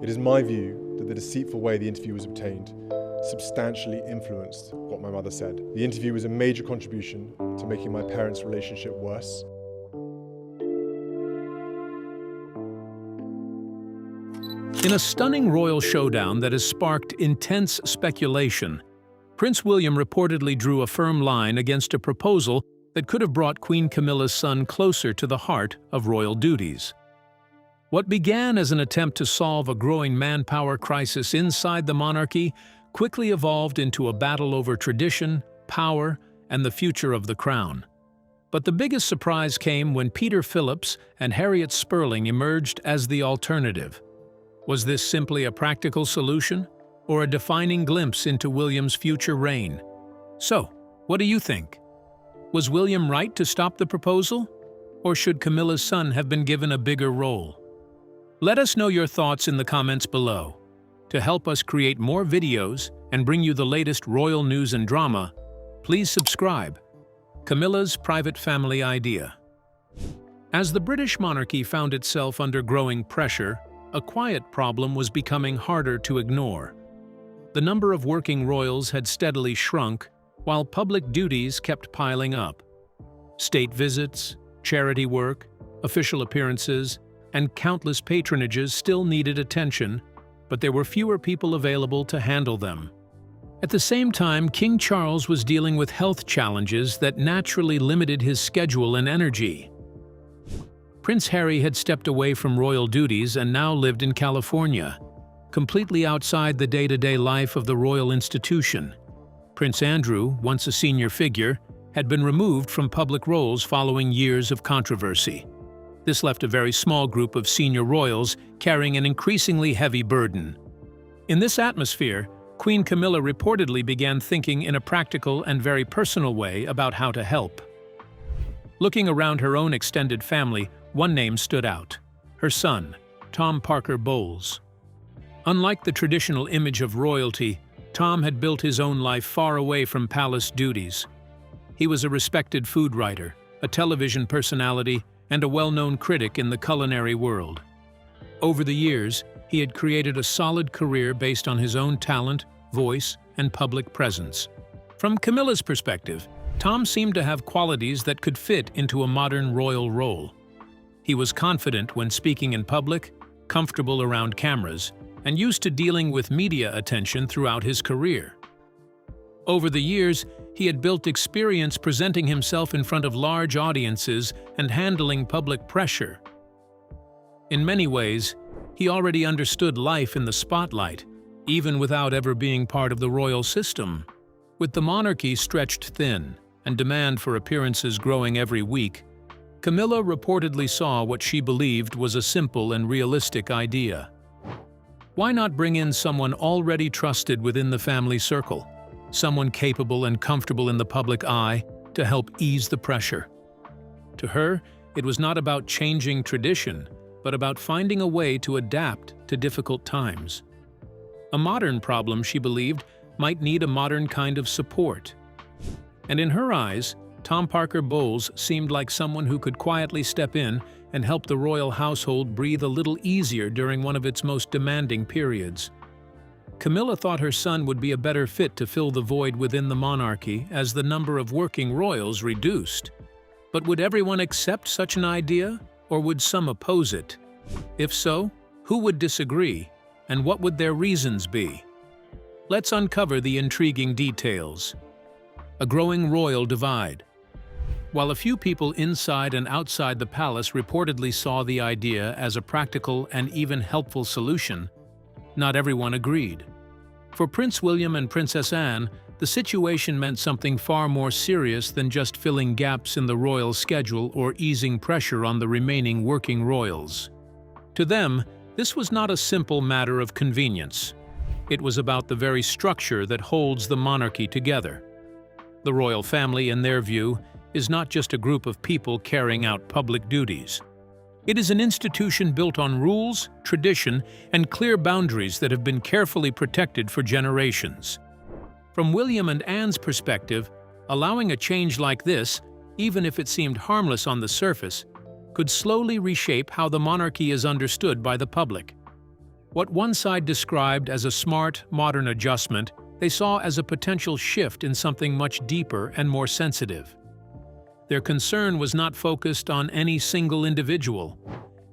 It is my view that the deceitful way the interview was obtained substantially influenced what my mother said. The interview was a major contribution to making my parents' relationship worse. In a stunning royal showdown that has sparked intense speculation, Prince William reportedly drew a firm line against a proposal that could have brought Queen Camilla's son closer to the heart of royal duties. What began as an attempt to solve a growing manpower crisis inside the monarchy quickly evolved into a battle over tradition, power, and the future of the crown. But the biggest surprise came when Peter Phillips and Harriet Sperling emerged as the alternative. Was this simply a practical solution, or a defining glimpse into William's future reign? So, what do you think? Was William right to stop the proposal? Or should Camilla's son have been given a bigger role? Let us know your thoughts in the comments below. To help us create more videos and bring you the latest royal news and drama, please subscribe. Camilla's Private Family Idea. As the British monarchy found itself under growing pressure, a quiet problem was becoming harder to ignore. The number of working royals had steadily shrunk, while public duties kept piling up. State visits, charity work, official appearances, and countless patronages still needed attention, but there were fewer people available to handle them. At the same time, King Charles was dealing with health challenges that naturally limited his schedule and energy. Prince Harry had stepped away from royal duties and now lived in California, completely outside the day-to-day life of the royal institution. Prince Andrew, once a senior figure, had been removed from public roles following years of controversy. This left a very small group of senior royals carrying an increasingly heavy burden. In this atmosphere, Queen Camilla reportedly began thinking in a practical and very personal way about how to help. Looking around her own extended family, one name stood out: her son, Tom Parker Bowles. Unlike the traditional image of royalty, Tom had built his own life far away from palace duties. He was a respected food writer, a television personality, and a well-known critic in the culinary world. Over the years, he had created a solid career based on his own talent, voice, and public presence. From Camilla's perspective, Tom seemed to have qualities that could fit into a modern royal role. He was confident when speaking in public, comfortable around cameras, and used to dealing with media attention throughout his career. Over the years, he had built experience presenting himself in front of large audiences and handling public pressure. In many ways, he already understood life in the spotlight, even without ever being part of the royal system. With the monarchy stretched thin and demand for appearances growing every week, Camilla reportedly saw what she believed was a simple and realistic idea. Why not bring in someone already trusted within the family circle, someone capable and comfortable in the public eye, to help ease the pressure? To her, it was not about changing tradition, but about finding a way to adapt to difficult times. A modern problem, she believed, might need a modern kind of support. And in her eyes, Tom Parker Bowles seemed like someone who could quietly step in and help the royal household breathe a little easier during one of its most demanding periods. Camilla thought her son would be a better fit to fill the void within the monarchy as the number of working royals reduced. But would everyone accept such an idea, or would some oppose it? If so, who would disagree, and what would their reasons be? Let's uncover the intriguing details. A growing royal divide. While a few people inside and outside the palace reportedly saw the idea as a practical and even helpful solution, not everyone agreed. For Prince William and Princess Anne, the situation meant something far more serious than just filling gaps in the royal schedule or easing pressure on the remaining working royals. To them, this was not a simple matter of convenience. It was about the very structure that holds the monarchy together. The royal family, in their view, is not just a group of people carrying out public duties. It is an institution built on rules, tradition, and clear boundaries that have been carefully protected for generations. From William and Anne's perspective, allowing a change like this, even if it seemed harmless on the surface, could slowly reshape how the monarchy is understood by the public. What one side described as a smart, modern adjustment, they saw as a potential shift in something much deeper and more sensitive. Their concern was not focused on any single individual.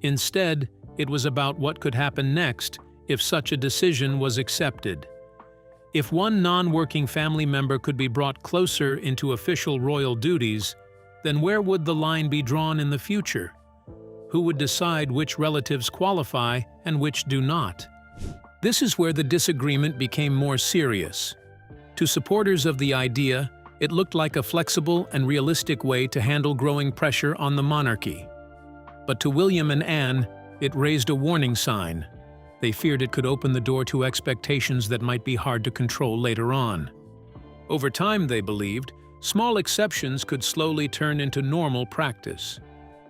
Instead, it was about what could happen next if such a decision was accepted. If one non-working family member could be brought closer into official royal duties, then where would the line be drawn in the future? Who would decide which relatives qualify and which do not? This is where the disagreement became more serious. To supporters of the idea, it looked like a flexible and realistic way to handle growing pressure on the monarchy. But to William and Anne, it raised a warning sign. They feared it could open the door to expectations that might be hard to control later on. Over time, they believed, small exceptions could slowly turn into normal practice.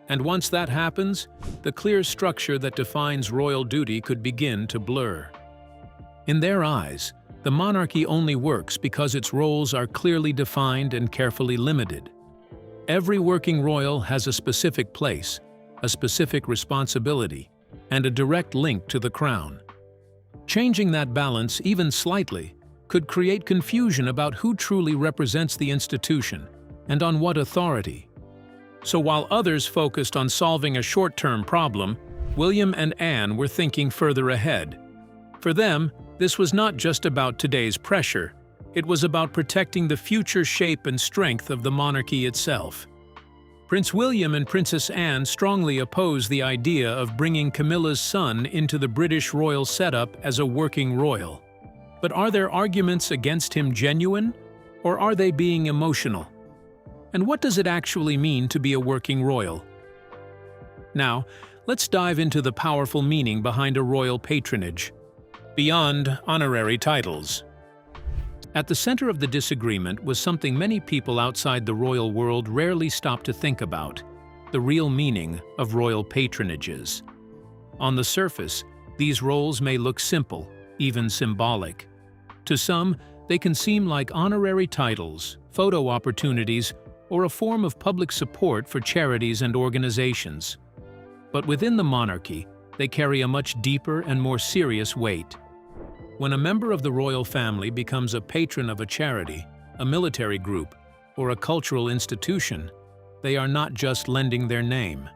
And once that happens, the clear structure that defines royal duty could begin to blur. In their eyes, the monarchy only works because its roles are clearly defined and carefully limited. Every working royal has a specific place, a specific responsibility, and a direct link to the crown. Changing that balance even slightly could create confusion about who truly represents the institution and on what authority. So while others focused on solving a short-term problem, William and Anne were thinking further ahead. For them, this was not just about today's pressure, it was about protecting the future shape and strength of the monarchy itself. Prince William and Princess Anne strongly opposed the idea of bringing Camilla's son into the British royal setup as a working royal. But are their arguments against him genuine, or are they being emotional? And what does it actually mean to be a working royal? Now, let's dive into the powerful meaning behind a royal patronage, beyond honorary titles. At the center of the disagreement was something many people outside the royal world rarely stop to think about: the real meaning of royal patronages. On the surface, these roles may look simple, even symbolic. To some, they can seem like honorary titles, photo opportunities, or a form of public support for charities and organizations. But within the monarchy, they carry a much deeper and more serious weight. When a member of the royal family becomes a patron of a charity, a military group, or a cultural institution, they are not just lending their name.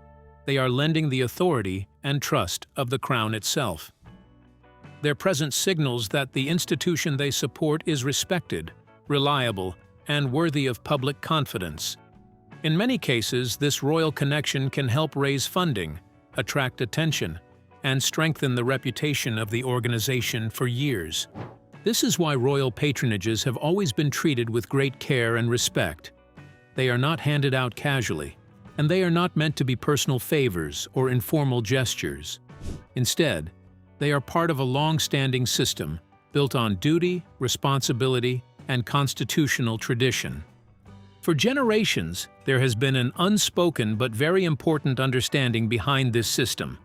They are lending the authority and trust of the crown itself. Their presence signals that the institution they support is respected, reliable, and worthy of public confidence. In many cases, this royal connection can help raise funding, attract attention, and strengthen the reputation of the organization for years. This is why royal patronages have always been treated with great care and respect. They are not handed out casually, and they are not meant to be personal favors or informal gestures. Instead, they are part of a long-standing system built on duty, responsibility, and constitutional tradition. For generations, there has been an unspoken but very important understanding behind this system.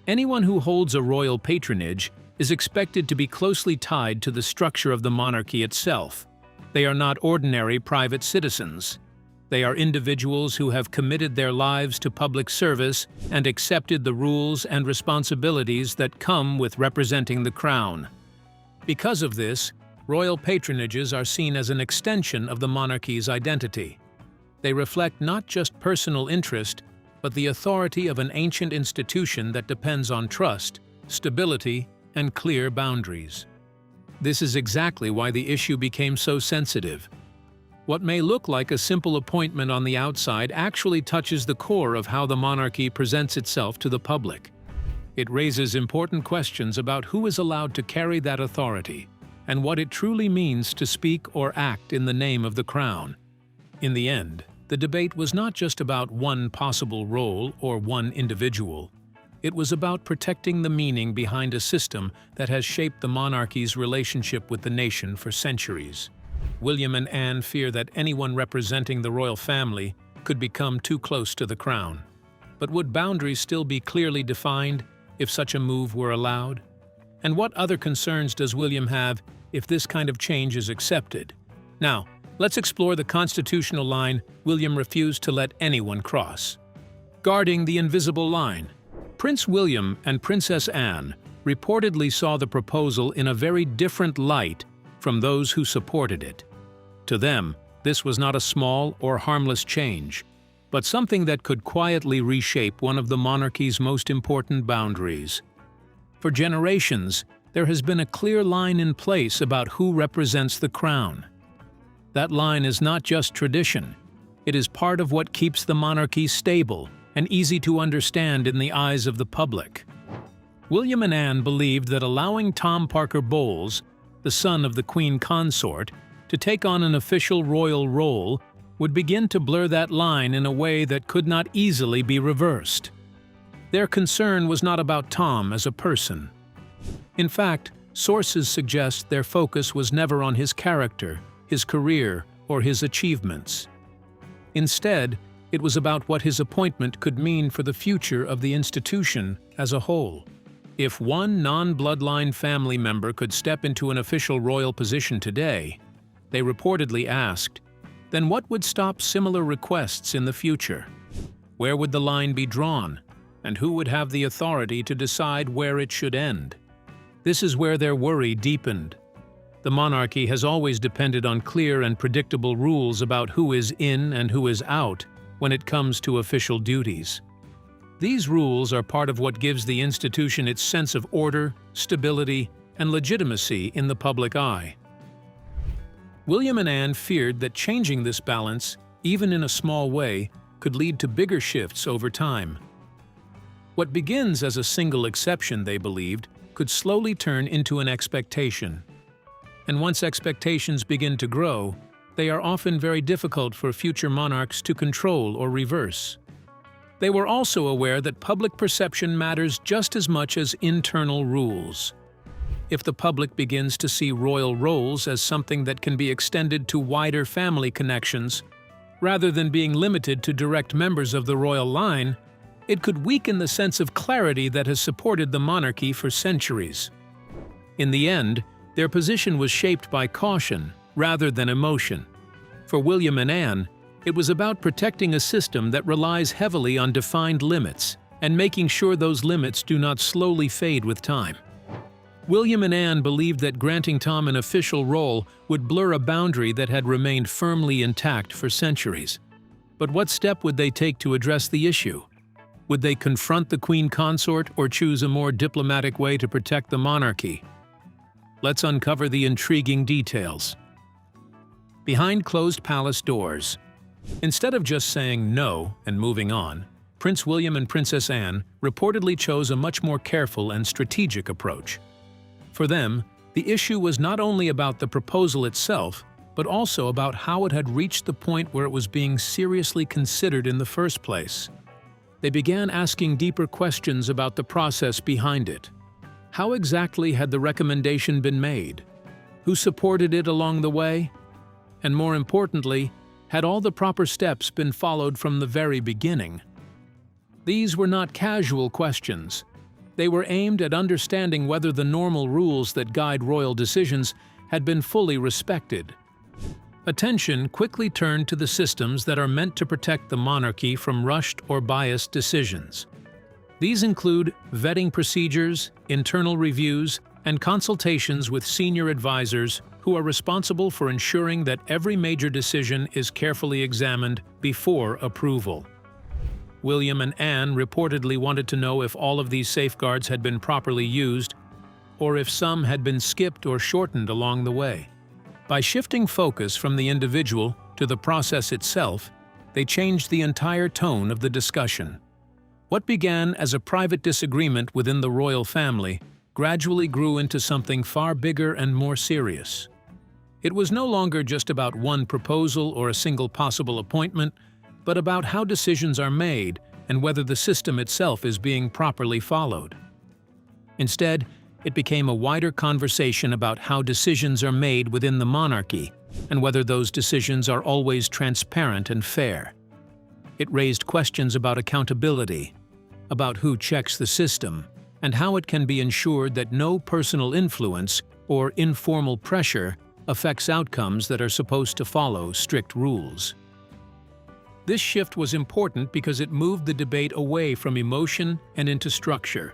Anyone who holds a royal patronage is expected to be closely tied to the structure of the monarchy itself. They are not ordinary private citizens. They are individuals who have committed their lives to public service and accepted the rules and responsibilities that come with representing the crown. Because of this, royal patronages are seen as an extension of the monarchy's identity. They reflect not just personal interest, but the authority of an ancient institution that depends on trust, stability, and clear boundaries. This is exactly why the issue became so sensitive. What may look like a simple appointment on the outside actually touches the core of how the monarchy presents itself to the public. It raises important questions about who is allowed to carry that authority and what it truly means to speak or act in the name of the crown. In the end, the debate was not just about one possible role or one individual. It was about protecting the meaning behind a system that has shaped the monarchy's relationship with the nation for centuries. William and Anne fear that anyone representing the royal family could become too close to the crown. But would boundaries still be clearly defined if such a move were allowed? And what other concerns does William have if this kind of change is accepted? Now, let's explore the constitutional line William refused to let anyone cross. Guarding the invisible line. Prince William and Princess Anne reportedly saw the proposal in a very different light from those who supported it. To them, this was not a small or harmless change, but something that could quietly reshape one of the monarchy's most important boundaries. For generations, there has been a clear line in place about who represents the crown. That line is not just tradition, it is part of what keeps the monarchy stable and easy to understand in the eyes of the public. William and Anne believed that allowing Tom Parker Bowles, the son of the Queen Consort, to take on an official royal role would begin to blur that line in a way that could not easily be reversed. Their concern was not about Tom as a person. In fact, sources suggest their focus was never on his character, his career, or his achievements. Instead, it was about what his appointment could mean for the future of the institution as a whole. If one non-bloodline family member could step into an official royal position today, they reportedly asked, then what would stop similar requests in the future? Where would the line be drawn, and who would have the authority to decide where it should end? This is where their worry deepened. The monarchy has always depended on clear and predictable rules about who is in and who is out when it comes to official duties. These rules are part of what gives the institution its sense of order, stability, and legitimacy in the public eye. William and Anne feared that changing this balance, even in a small way, could lead to bigger shifts over time. What begins as a single exception, they believed, could slowly turn into an expectation. And once expectations begin to grow, they are often very difficult for future monarchs to control or reverse. They were also aware that public perception matters just as much as internal rules. If the public begins to see royal roles as something that can be extended to wider family connections, rather than being limited to direct members of the royal line, it could weaken the sense of clarity that has supported the monarchy for centuries. In the end, their position was shaped by caution rather than emotion. For William and Anne, it was about protecting a system that relies heavily on defined limits and making sure those limits do not slowly fade with time. William and Anne believed that granting Tom an official role would blur a boundary that had remained firmly intact for centuries. But what step would they take to address the issue? Would they confront the Queen Consort or choose a more diplomatic way to protect the monarchy? Let's uncover the intriguing details. Behind closed palace doors. Instead of just saying no and moving on, Prince William and Princess Anne reportedly chose a much more careful and strategic approach. For them, the issue was not only about the proposal itself, but also about how it had reached the point where it was being seriously considered in the first place. They began asking deeper questions about the process behind it. How exactly had the recommendation been made? Who supported it along the way? And more importantly, had all the proper steps been followed from the very beginning? These were not casual questions. They were aimed at understanding whether the normal rules that guide royal decisions had been fully respected. Attention quickly turned to the systems that are meant to protect the monarchy from rushed or biased decisions. These include vetting procedures, internal reviews, and consultations with senior advisors who are responsible for ensuring that every major decision is carefully examined before approval. William and Anne reportedly wanted to know if all of these safeguards had been properly used, or if some had been skipped or shortened along the way. By shifting focus from the individual to the process itself, they changed the entire tone of the discussion. What began as a private disagreement within the royal family gradually grew into something far bigger and more serious. It was no longer just about one proposal or a single possible appointment, but about how decisions are made and whether the system itself is being properly followed. Instead, it became a wider conversation about how decisions are made within the monarchy and whether those decisions are always transparent and fair. It raised questions about accountability, about who checks the system, and how it can be ensured that no personal influence or informal pressure affects outcomes that are supposed to follow strict rules. This shift was important because it moved the debate away from emotion and into structure.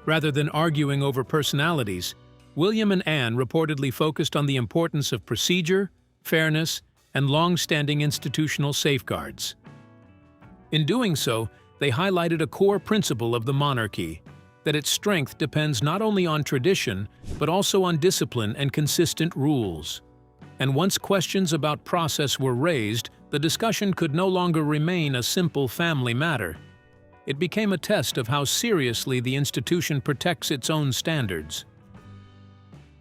Rather than arguing over personalities, William and Anne reportedly focused on the importance of procedure, fairness, and long-standing institutional safeguards. In doing so, they highlighted a core principle of the monarchy, that its strength depends not only on tradition, but also on discipline and consistent rules. And once questions about process were raised, the discussion could no longer remain a simple family matter. It became a test of how seriously the institution protects its own standards.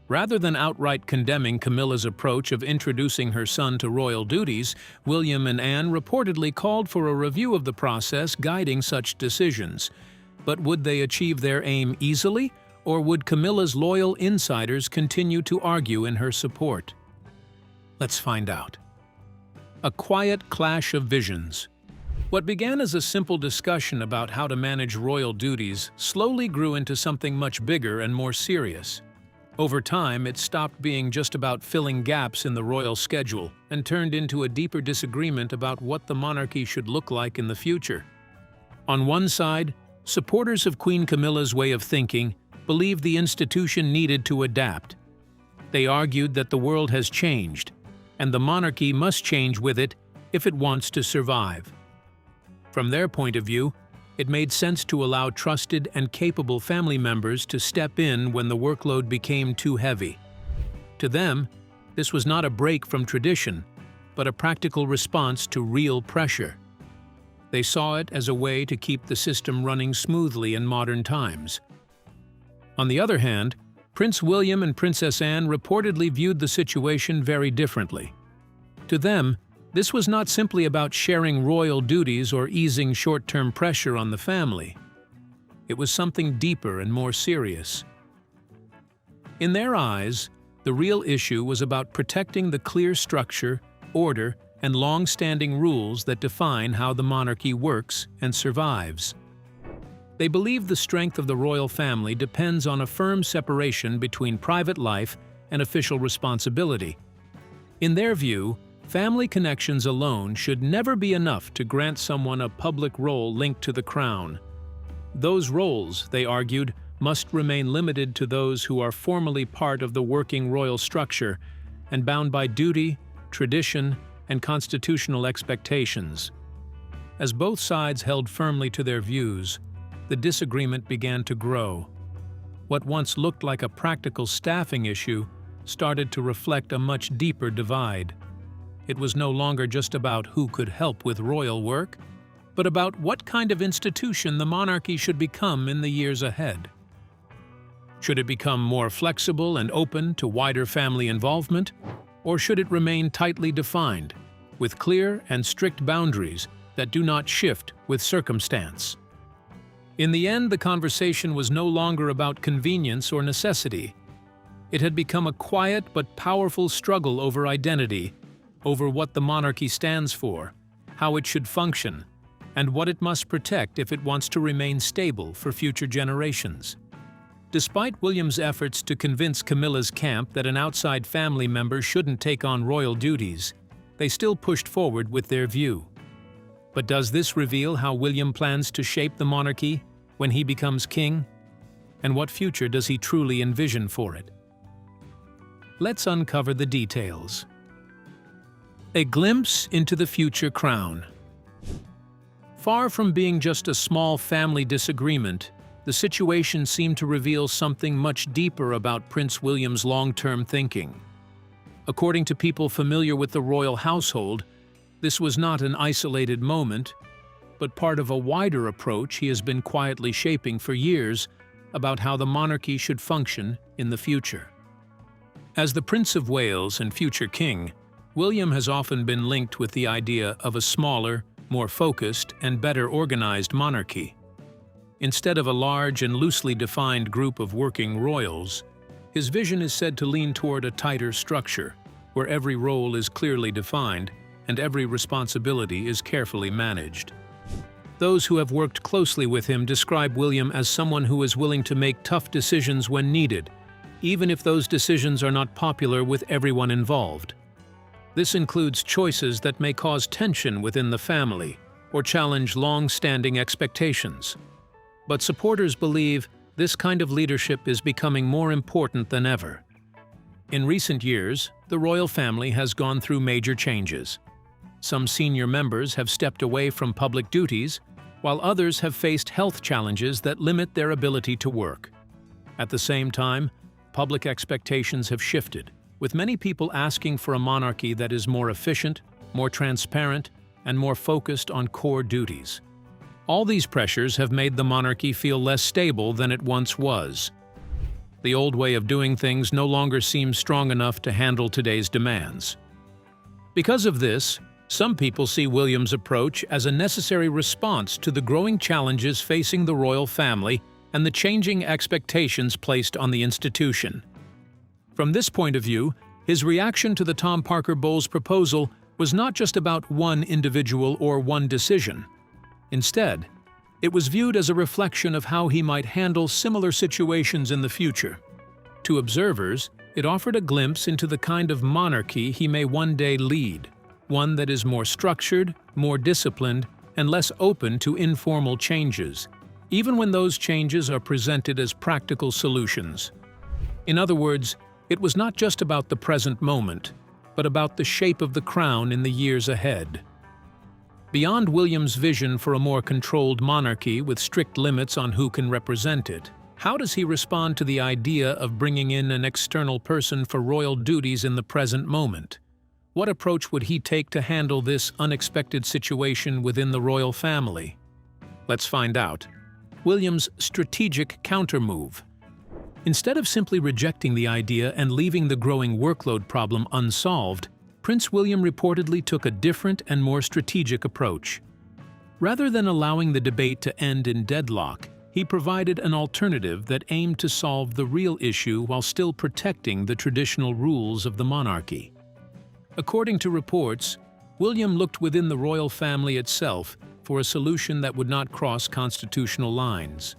Rather than outright condemning Camilla's approach of introducing her son to royal duties, William and Anne reportedly called for a review of the process guiding such decisions. But would they achieve their aim easily, or would Camilla's loyal insiders continue to argue in her support? Let's find out. A quiet clash of visions. What began as a simple discussion about how to manage royal duties slowly grew into something much bigger and more serious. Over time, it stopped being just about filling gaps in the royal schedule and turned into a deeper disagreement about what the monarchy should look like in the future. On one side, supporters of Queen Camilla's way of thinking believed the institution needed to adapt. They argued that the world has changed, and the monarchy must change with it if it wants to survive. From their point of view, it made sense to allow trusted and capable family members to step in when the workload became too heavy. To them, this was not a break from tradition, but a practical response to real pressure. They saw it as a way to keep the system running smoothly in modern times. On the other hand, Prince William and Princess Anne reportedly viewed the situation very differently. To them, this was not simply about sharing royal duties or easing short-term pressure on the family. It was something deeper and more serious. In their eyes, the real issue was about protecting the clear structure, order, and long-standing rules that define how the monarchy works and survives. They believed the strength of the royal family depends on a firm separation between private life and official responsibility. In their view, family connections alone should never be enough to grant someone a public role linked to the crown. Those roles, they argued, must remain limited to those who are formally part of the working royal structure and bound by duty, tradition, and constitutional expectations. As both sides held firmly to their views, the disagreement began to grow. What once looked like a practical staffing issue started to reflect a much deeper divide. It was no longer just about who could help with royal work, but about what kind of institution the monarchy should become in the years ahead. Should it become more flexible and open to wider family involvement, or should it remain tightly defined, with clear and strict boundaries that do not shift with circumstance? In the end, the conversation was no longer about convenience or necessity. It had become a quiet but powerful struggle over identity, over what the monarchy stands for, how it should function, and what it must protect if it wants to remain stable for future generations. Despite William's efforts to convince Camilla's camp that an outside family member shouldn't take on royal duties, they still pushed forward with their view. But does this reveal how William plans to shape the monarchy when he becomes king? And what future does he truly envision for it? Let's uncover the details. A glimpse into the future crown. Far from being just a small family disagreement, the situation seemed to reveal something much deeper about Prince William's long-term thinking. According to people familiar with the royal household, this was not an isolated moment, but part of a wider approach he has been quietly shaping for years about how the monarchy should function in the future. As the Prince of Wales and future king, William has often been linked with the idea of a smaller, more focused, and better organized monarchy. Instead of a large and loosely defined group of working royals, his vision is said to lean toward a tighter structure, where every role is clearly defined and every responsibility is carefully managed. Those who have worked closely with him describe William as someone who is willing to make tough decisions when needed, even if those decisions are not popular with everyone involved. This includes choices that may cause tension within the family or challenge long-standing expectations. But supporters believe this kind of leadership is becoming more important than ever. In recent years, the royal family has gone through major changes. Some senior members have stepped away from public duties, while others have faced health challenges that limit their ability to work. At the same time, public expectations have shifted, with many people asking for a monarchy that is more efficient, more transparent, and more focused on core duties. All these pressures have made the monarchy feel less stable than it once was. The old way of doing things no longer seems strong enough to handle today's demands. Because of this, some people see William's approach as a necessary response to the growing challenges facing the royal family and the changing expectations placed on the institution. From this point of view, his reaction to the Tom Parker Bowles proposal was not just about one individual or one decision. Instead, it was viewed as a reflection of how he might handle similar situations in the future. To observers, it offered a glimpse into the kind of monarchy he may one day lead, one that is more structured, more disciplined, and less open to informal changes, even when those changes are presented as practical solutions. In other words, it was not just about the present moment, but about the shape of the crown in the years ahead. Beyond William's vision for a more controlled monarchy with strict limits on who can represent it, how does he respond to the idea of bringing in an external person for royal duties in the present moment? What approach would he take to handle this unexpected situation within the royal family? Let's find out. William's strategic countermove. Instead of simply rejecting the idea and leaving the growing workload problem unsolved, Prince William reportedly took a different and more strategic approach. Rather than allowing the debate to end in deadlock, he provided an alternative that aimed to solve the real issue while still protecting the traditional rules of the monarchy. According to reports, William looked within the royal family itself for a solution that would not cross constitutional lines.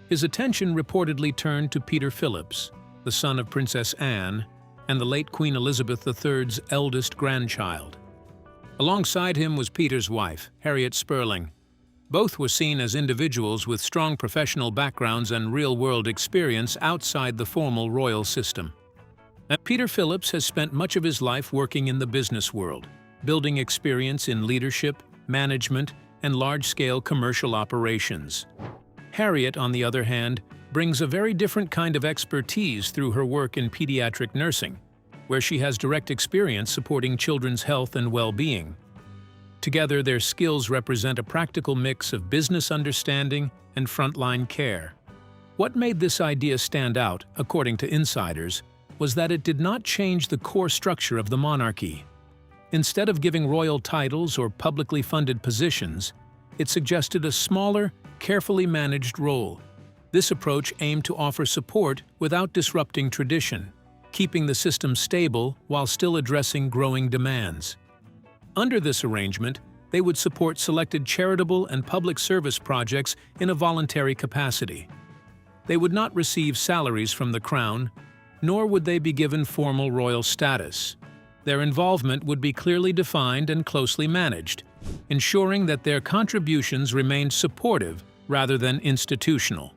His attention reportedly turned to Peter Phillips, the son of Princess Anne, and the late Queen Elizabeth III's eldest grandchild. Alongside him was Peter's wife, Harriet Sperling. Both were seen as individuals with strong professional backgrounds and real-world experience outside the formal royal system. Peter Phillips has spent much of his life working in the business world, building experience in leadership, management, and large-scale commercial operations. Harriet, on the other hand, brings a very different kind of expertise through her work in pediatric nursing, where she has direct experience supporting children's health and well-being. Together, their skills represent a practical mix of business understanding and frontline care. What made this idea stand out, according to insiders, was that it did not change the core structure of the monarchy. Instead of giving royal titles or publicly funded positions, it suggested a smaller, carefully managed role. This approach aimed to offer support without disrupting tradition, keeping the system stable while still addressing growing demands. Under this arrangement, they would support selected charitable and public service projects in a voluntary capacity. They would not receive salaries from the crown, nor would they be given formal royal status. Their involvement would be clearly defined and closely managed, ensuring that their contributions remained supportive rather than institutional.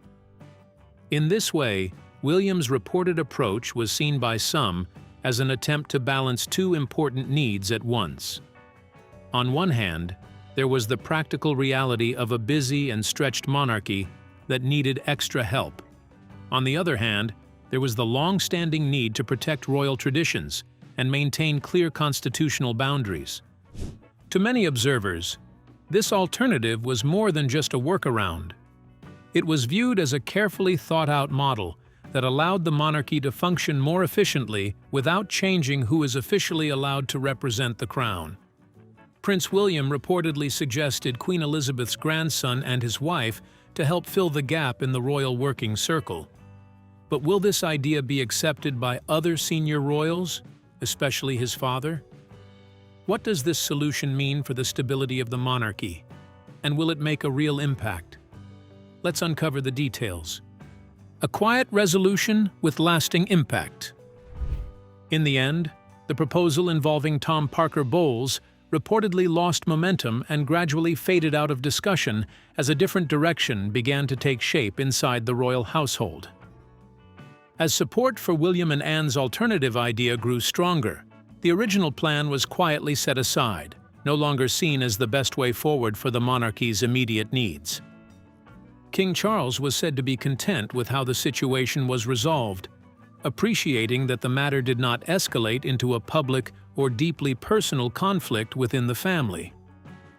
In this way, William's reported approach was seen by some as an attempt to balance two important needs at once. On one hand, there was the practical reality of a busy and stretched monarchy that needed extra help. On the other hand, there was the long-standing need to protect royal traditions and maintain clear constitutional boundaries. To many observers, this alternative was more than just a workaround. It was viewed as a carefully thought-out model that allowed the monarchy to function more efficiently without changing who is officially allowed to represent the crown. Prince William reportedly suggested Queen Elizabeth's grandson and his wife to help fill the gap in the royal working circle. But will this idea be accepted by other senior royals, especially his father? What does this solution mean for the stability of the monarchy? And will it make a real impact? Let's uncover the details. A quiet resolution with lasting impact. In the end, the proposal involving Tom Parker Bowles reportedly lost momentum and gradually faded out of discussion as a different direction began to take shape inside the royal household. As support for William and Anne's alternative idea grew stronger, the original plan was quietly set aside, no longer seen as the best way forward for the monarchy's immediate needs. King Charles was said to be content with how the situation was resolved, appreciating that the matter did not escalate into a public or deeply personal conflict within the family.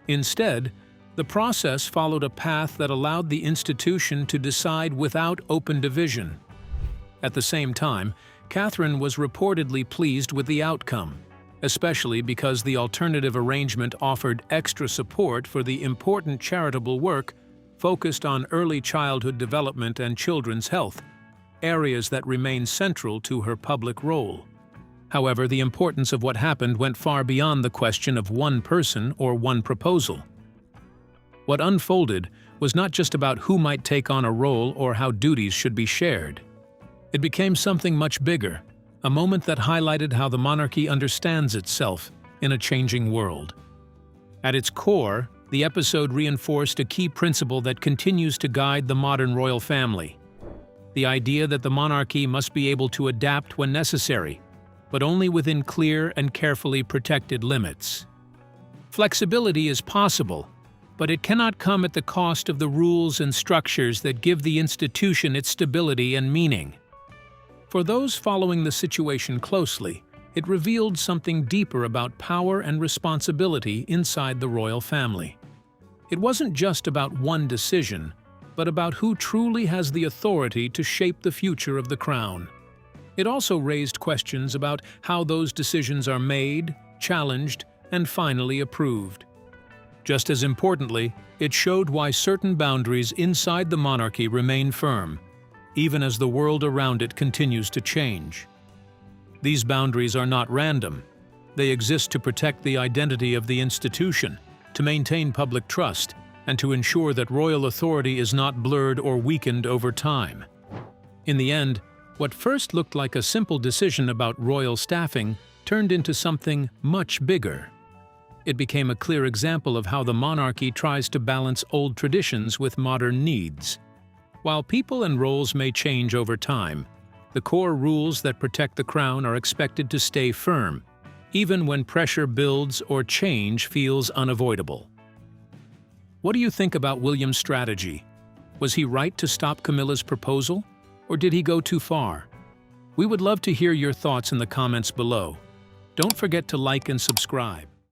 Instead, the process followed a path that allowed the institution to decide without open division. At the same time, Catherine was reportedly pleased with the outcome, especially because the alternative arrangement offered extra support for the important charitable work focused on early childhood development and children's health, areas that remain central to her public role. However, the importance of what happened went far beyond the question of one person or one proposal. What unfolded was not just about who might take on a role or how duties should be shared. It became something much bigger, a moment that highlighted how the monarchy understands itself in a changing world. At its core, the episode reinforced a key principle that continues to guide the modern royal family: the idea that the monarchy must be able to adapt when necessary, but only within clear and carefully protected limits. Flexibility is possible, but it cannot come at the cost of the rules and structures that give the institution its stability and meaning. For those following the situation closely, it revealed something deeper about power and responsibility inside the royal family. It wasn't just about one decision, but about who truly has the authority to shape the future of the crown. It also raised questions about how those decisions are made, challenged, and finally approved. Just as importantly, it showed why certain boundaries inside the monarchy remain firm, even as the world around it continues to change. These boundaries are not random. They exist to protect the identity of the institution, to maintain public trust, and to ensure that royal authority is not blurred or weakened over time. In the end, what first looked like a simple decision about royal staffing turned into something much bigger. It became a clear example of how the monarchy tries to balance old traditions with modern needs. While people and roles may change over time, the core rules that protect the crown are expected to stay firm, even when pressure builds or change feels unavoidable. What do you think about William's strategy? Was he right to stop Camilla's proposal, or did he go too far? We would love to hear your thoughts in the comments below. Don't forget to like and subscribe.